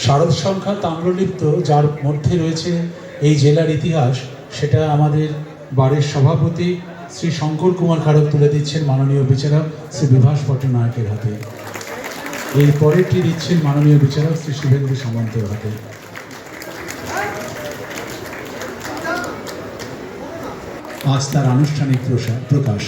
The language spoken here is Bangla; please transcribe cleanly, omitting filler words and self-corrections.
শারদ সংখ্যা তাম্রলিপ্ত, যার মধ্যে রয়েছে এই জেলার ইতিহাস, সেটা আমাদের বারের সভাপতি শ্রী শঙ্কর কুমার খাড়ক তুলে দিচ্ছেন মাননীয় বিচারক শ্রী বিভাস পট্টনায়কের হাতে। এর পরেরটি দিচ্ছেন মাননীয় বিচারক শ্রী শুভেন্দু সামন্তের হাতে। আজ তার আনুষ্ঠানিক প্রকাশ।